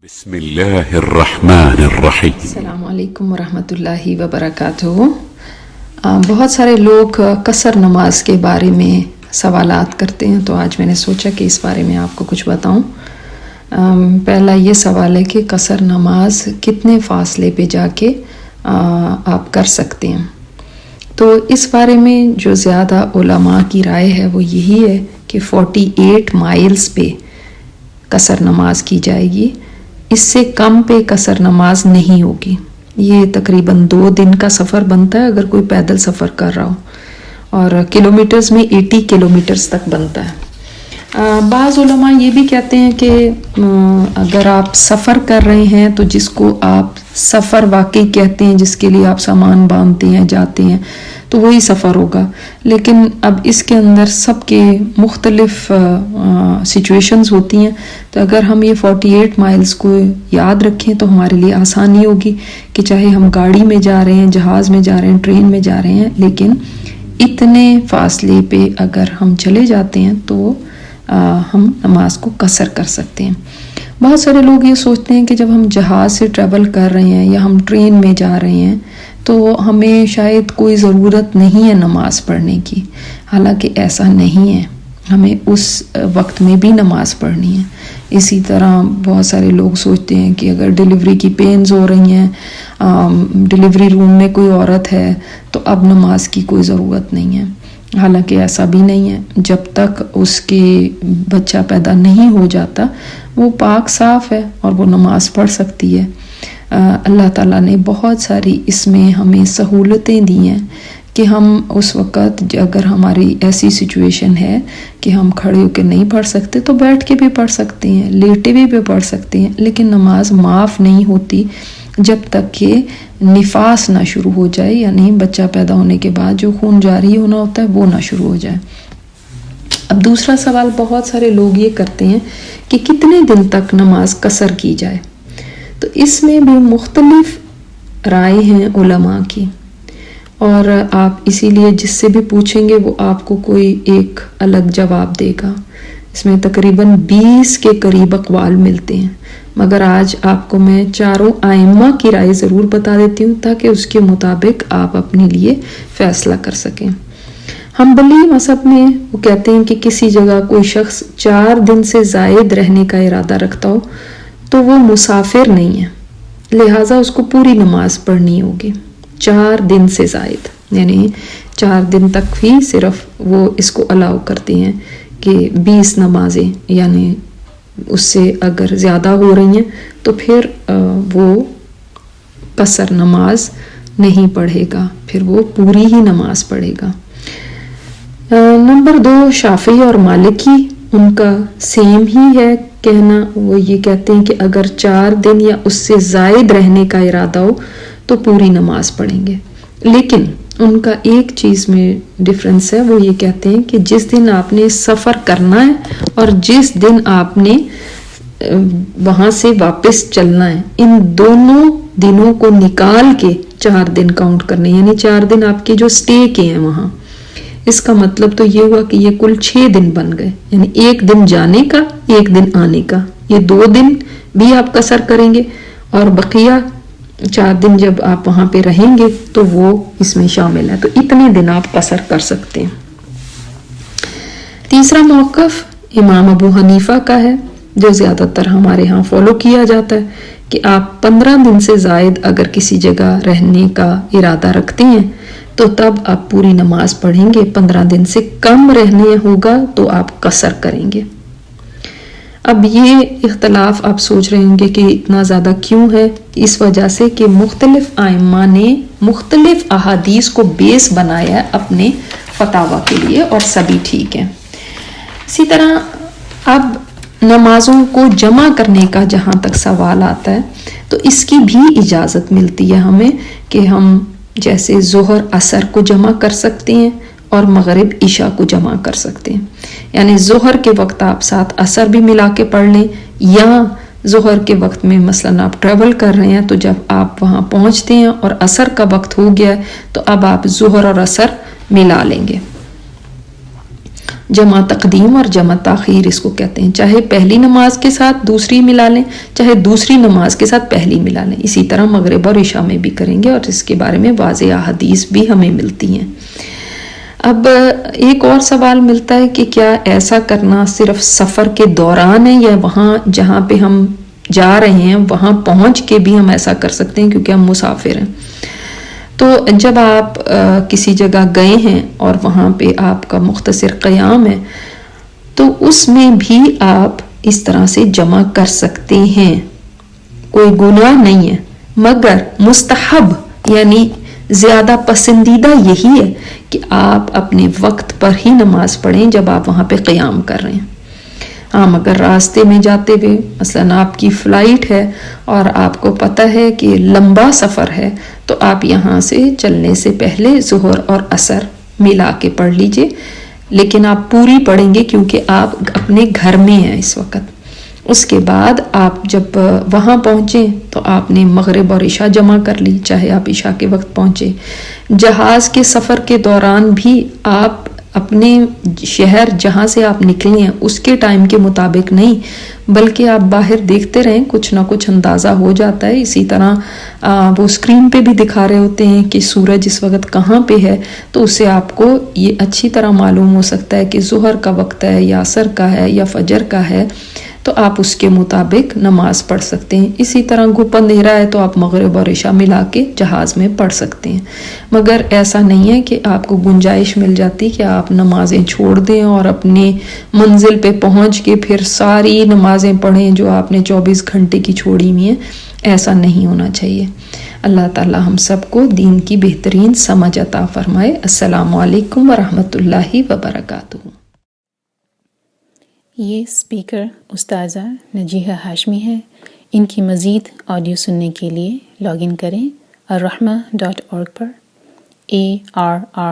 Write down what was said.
بسم اللہ الرحمن الرحیم۔ السلام علیکم ورحمۃ اللہ وبرکاتہ۔ بہت سارے لوگ قصر نماز کے بارے میں سوالات کرتے ہیں، تو آج میں نے سوچا کہ اس بارے میں آپ کو کچھ بتاؤں۔ پہلا یہ سوال ہے کہ قصر نماز کتنے فاصلے پہ جا کے آپ کر سکتے ہیں؟ تو اس بارے میں جو زیادہ علماء کی رائے ہے وہ یہی ہے کہ 48 مائلز پہ قصر نماز کی جائے گی، اس سے کم پہ قصر نماز نہیں ہوگی۔ یہ تقریباً 2 دن کا سفر بنتا ہے اگر کوئی پیدل سفر کر رہا ہو، اور کلومیٹرز میں 80 کلومیٹرز تک بنتا ہے۔ بعض علماء یہ بھی کہتے ہیں کہ اگر آپ سفر کر رہے ہیں تو جس کو آپ سفر واقعی کہتے ہیں، جس کے لیے آپ سامان باندھتے ہیں جاتے ہیں، تو وہی سفر ہوگا۔ لیکن اب اس کے اندر سب کے مختلف سچویشنز ہوتی ہیں، تو اگر ہم یہ 48 مائلز کو یاد رکھیں تو ہمارے لیے آسانی ہوگی کہ چاہے ہم گاڑی میں جا رہے ہیں، جہاز میں جا رہے ہیں، ٹرین میں جا رہے ہیں، لیکن اتنے فاصلے پہ اگر ہم چلے جاتے ہیں تو ہم نماز کو قصر کر سکتے ہیں۔ بہت سارے لوگ یہ سوچتے ہیں کہ جب ہم جہاز سے ٹریول کر رہے ہیں یا ہم ٹرین میں جا رہے ہیں تو ہمیں شاید کوئی ضرورت نہیں ہے نماز پڑھنے کی، حالانکہ ایسا نہیں ہے، ہمیں اس وقت میں بھی نماز پڑھنی ہے۔ اسی طرح بہت سارے لوگ سوچتے ہیں کہ اگر ڈیلیوری کی پینز ہو رہی ہیں، ڈیلیوری روم میں کوئی عورت ہے تو اب نماز کی کوئی ضرورت نہیں ہے، حالانکہ ایسا بھی نہیں ہے۔ جب تک اس کے بچہ پیدا نہیں ہو جاتا وہ پاک صاف ہے اور وہ نماز پڑھ سکتی ہے۔ اللہ تعالیٰ نے بہت ساری اس میں ہمیں سہولتیں دی ہیں کہ ہم اس وقت اگر ہماری ایسی سچویشن ہے کہ ہم کھڑے ہو کے نہیں پڑھ سکتے تو بیٹھ کے بھی پڑھ سکتے ہیں، لیٹے بھی پڑھ سکتے ہیں، لیکن نماز معاف نہیں ہوتی جب تک کہ نفاس نہ شروع ہو جائے، یعنی بچہ پیدا ہونے کے بعد جو خون جاری ہونا ہوتا ہے وہ نہ شروع ہو جائے۔ اب دوسرا سوال بہت سارے لوگ یہ کرتے ہیں کہ کتنے دن تک نماز قصر کی جائے، تو اس میں بھی مختلف رائے ہیں علماء کی، اور آپ اسی لیے جس سے بھی پوچھیں گے وہ آپ کو کوئی ایک الگ جواب دے گا۔ اس میں تقریباً 20 کے قریب اقوال ملتے ہیں، مگر آج آپ کو میں چاروں ائمہ کی رائے ضرور بتا دیتی ہوں تاکہ اس کے مطابق آپ اپنے لیے فیصلہ کر سکیں۔ حنبلی مذہب میں وہ کہتے ہیں کہ کسی جگہ کوئی شخص 4 دن سے زائد رہنے کا ارادہ رکھتا ہو تو وہ مسافر نہیں ہے، لہٰذا اس کو پوری نماز پڑھنی ہوگی 4 دن سے زائد، یعنی 4 دن تک بھی صرف وہ اس کو الاؤ کرتے ہیں کہ 20 نمازیں، یعنی اس سے اگر زیادہ ہو رہی ہیں تو پھر وہ قصر نماز نہیں پڑھے گا، پھر وہ پوری ہی نماز پڑھے گا۔ نمبر 2 شافعی اور مالکی، ان کا سیم ہی ہے کہنا، وہ یہ کہتے ہیں کہ اگر 4 دن یا اس سے زائد رہنے کا ارادہ ہو تو پوری نماز پڑھیں گے، لیکن ان کا ایک چیز میں ڈفرینس ہے، وہ یہ کہتے ہیں کہ جس دن آپ نے سفر کرنا ہے اور جس دن آپ نے وہاں سے واپس چلنا ہے، ان دونوں دنوں کو نکال کے 4 دن کاؤنٹ کرنے، یعنی 4 دن آپ کے جو سٹے کے ہیں وہاں، اس کا مطلب تو یہ ہوا کہ یہ کل 6 دن بن گئے، یعنی 1 دن جانے کا 1 دن آنے کا، یہ 2 دن بھی آپ قصر کریں گے، اور بقیہ 4 دن جب آپ وہاں پہ رہیں گے تو وہ اس میں شامل ہے، تو اتنے دن آپ قصر کر سکتے ہیں۔ تیسرا موقف امام ابو حنیفہ کا ہے، جو زیادہ تر ہمارے ہاں فالو کیا جاتا ہے، کہ آپ 15 دن سے زائد اگر کسی جگہ رہنے کا ارادہ رکھتے ہیں تو تب آپ پوری نماز پڑھیں گے، 15 دن سے کم رہنے ہوگا تو آپ قصر کریں گے۔ اب یہ اختلاف آپ سوچ رہے ہوں گے کہ اتنا زیادہ کیوں ہے؟ اس وجہ سے کہ مختلف ائمہ نے مختلف احادیث کو بیس بنایا ہے اپنے فتاوی کے لیے، اور سبھی ٹھیک ہیں۔ اسی طرح اب نمازوں کو جمع کرنے کا جہاں تک سوال آتا ہے تو اس کی بھی اجازت ملتی ہے ہمیں کہ ہم جیسے ظہر عصر کو جمع کر سکتے ہیں اور مغرب عشاء کو جمع کر سکتے ہیں، یعنی ظہر کے وقت آپ ساتھ عصر بھی ملا کے پڑھ لیں، یا ظہر کے وقت میں مثلاً آپ ٹریول کر رہے ہیں تو جب آپ وہاں پہنچتے ہیں اور عصر کا وقت ہو گیا ہے تو اب آپ ظہر اور عصر ملا لیں گے۔ جمع تقدیم اور جمع تاخیر اس کو کہتے ہیں. چاہے پہلی نماز کے ساتھ دوسری ملا لیں، چاہے دوسری نماز کے ساتھ پہلی ملا لیں. اسی طرح مغرب اور عشاء میں بھی کریں گے، اور اس کے بارے میں واضح احادیث بھی ہمیں ملتی ہیں. اب ایک اور سوال ملتا ہے کہ کیا ایسا کرنا صرف سفر کے دوران ہے، یا وہاں جہاں پہ ہم جا رہے ہیں وہاں پہنچ کے بھی ہم ایسا کر سکتے ہیں کیونکہ ہم مسافر ہیں. تو جب آپ کسی جگہ گئے ہیں اور وہاں پہ آپ کا مختصر قیام ہے تو اس میں بھی آپ اس طرح سے جمع کر سکتے ہیں، کوئی گناہ نہیں ہے. مگر مستحب یعنی زیادہ پسندیدہ یہی ہے کہ آپ اپنے وقت پر ہی نماز پڑھیں جب آپ وہاں پہ قیام کر رہے ہیں. ہاں مگر راستے میں جاتے ہوئے مثلاً آپ کی فلائٹ ہے اور آپ کو پتہ ہے کہ لمبا سفر ہے تو آپ یہاں سے چلنے سے پہلے ظہر اور عصر ملا کے پڑھ لیجئے، لیکن آپ پوری پڑھیں گے کیونکہ آپ اپنے گھر میں ہیں اس وقت. اس کے بعد آپ جب وہاں پہنچیں تو آپ نے مغرب اور عشاء جمع کر لی، چاہے آپ عشاء کے وقت پہنچے. جہاز کے سفر کے دوران بھی آپ اپنے شہر جہاں سے آپ نکلے ہیں اس کے ٹائم کے مطابق نہیں، بلکہ آپ باہر دیکھتے رہیں، کچھ نہ کچھ اندازہ ہو جاتا ہے. اسی طرح وہ اسکرین پہ بھی دکھا رہے ہوتے ہیں کہ سورج اس وقت کہاں پہ ہے، تو اس سے آپ کو یہ اچھی طرح معلوم ہو سکتا ہے کہ ظہر کا وقت ہے یا عصر کا ہے یا فجر کا ہے، تو آپ اس کے مطابق نماز پڑھ سکتے ہیں. اسی طرح گھپ اندھیرا ہے تو آپ مغرب اور عشاء ملا کے جہاز میں پڑھ سکتے ہیں. مگر ایسا نہیں ہے کہ آپ کو گنجائش مل جاتی کہ آپ نمازیں چھوڑ دیں اور اپنے منزل پہ پہنچ کے پھر ساری نمازیں پڑھیں جو آپ نے 24 گھنٹے کی چھوڑی ہوئی ہیں. ایسا نہیں ہونا چاہیے. اللہ تعالی ہم سب کو دین کی بہترین سمجھ عطا فرمائے. السلام علیکم ورحمۃ اللہ وبرکاتہ. یہ اسپیکر استاذہ نجیحہ ہاشمی ہے. ان کی مزید آڈیو سننے کے لیے لاگ ان کریں الرحمہ.org پر ARRAHMA.org.